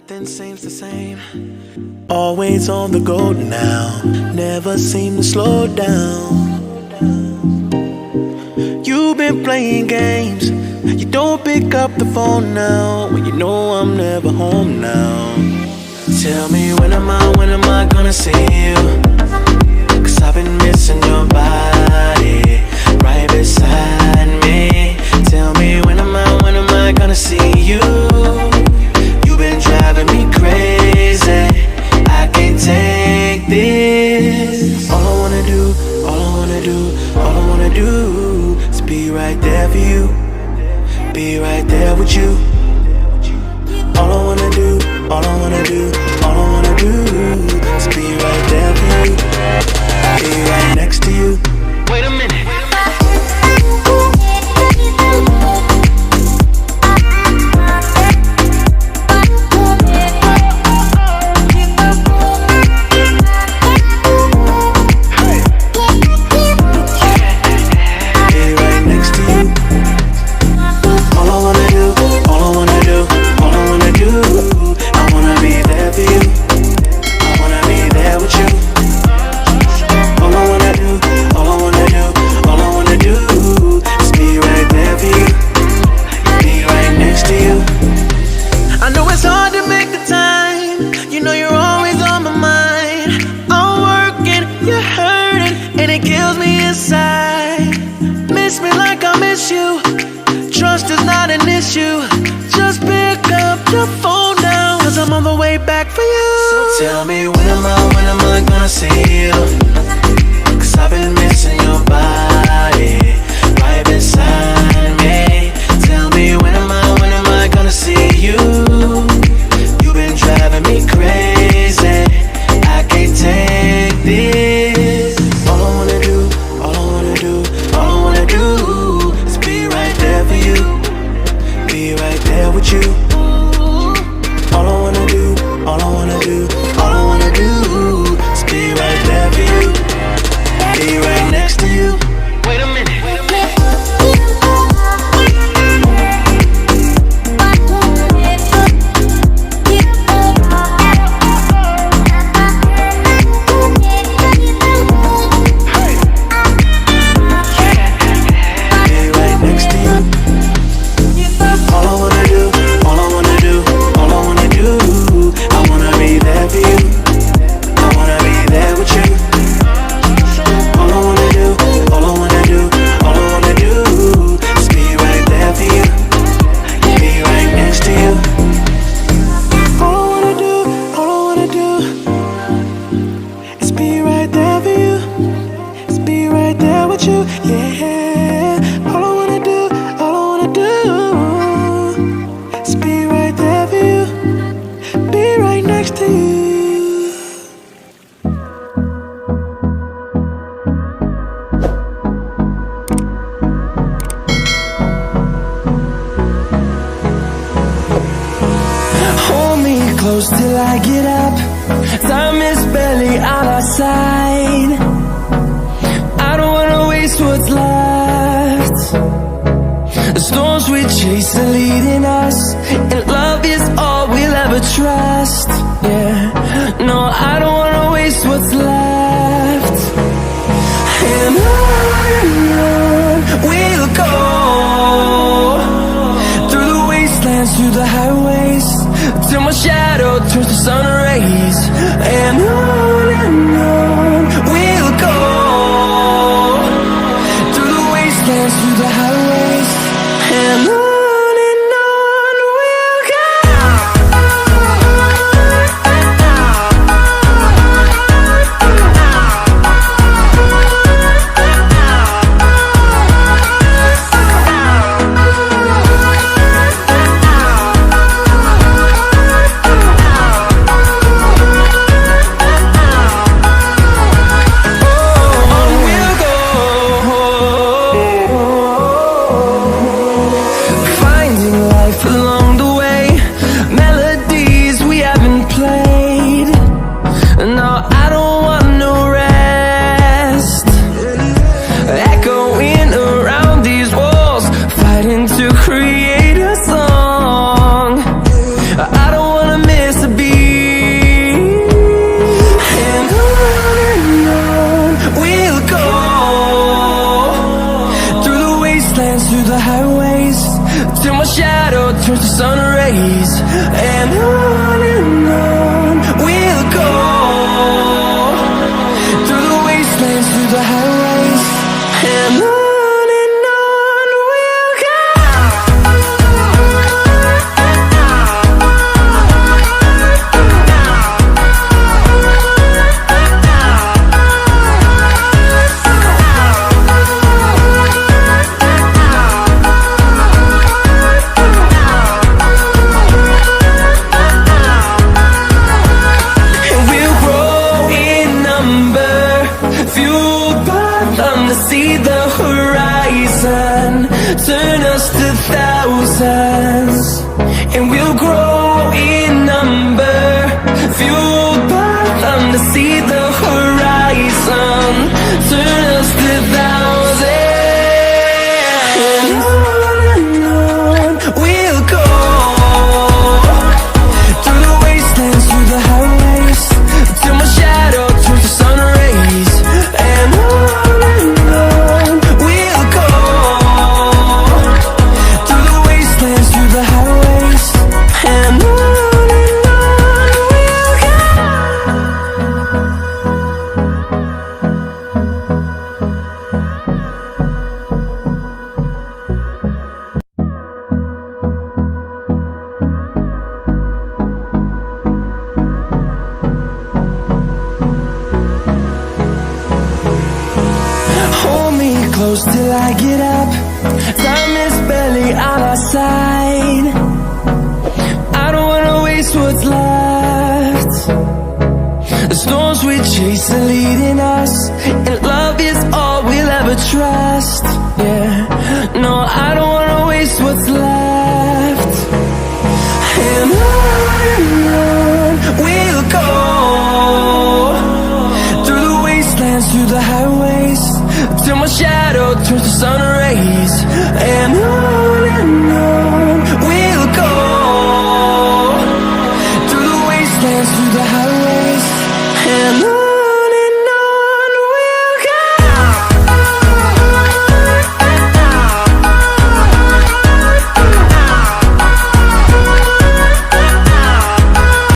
nothing seems the same. Always on the go now, never seem to slow down. You've been playing games, you don't pick up the phone now, when you know I'm never home now. Tell me when am I gonna see you? Cause I've been missing your body right beside me. Tell me when am I gonna see you? You've been driving me crazy, I can't take this. All I wanna do is be right there for you, be right there with you. All I wanna do is be right there for you, be right next to you. Wait a minute. Trust is not an issue. Just pick up your phone now, cause I'm on the way back for you. So tell me when am I gonna see you? Cause I've been missing your body right beside me. Tell me when am I gonna see you? You've been driving me crazy, I can't take this. All I wanna do is be right there for you, be right there with you. All I wanna do is be right there for you, be right next to you. Wait a minute. Close till I get up, time is barely on our side. I don't wanna waste what's left. The storms we chase are leading us, and love is all we'll ever trust. Yeah, no, I don't wanna waste what's left. And on we'll go, through the wastelands, through the highways, till my shadow turns to sun rays. And on and on we'll go. Through the wastelands, through the highways, and on we'll go. See the horizon, turn us to thousands, and we'll grow in number, fueled by them to see the horizon, turn us to thousands, and on we'll go. Through the wastelands, through the highways, till my shadow turns to sun rays, and on we'll go. Through the wastelands, through the highways, and on we'll go. Hold me close till I get up. Time is barely on our side. I don't wanna waste what's left. The storms we chase are leading us, and love is all we'll ever trust. Yeah, no, I don't wanna waste what's left. And on we'll go. Through the wastelands, through the highways, till my shadow turns to sun rays, and on we'll go. Through the wastelands, through the highways, and on.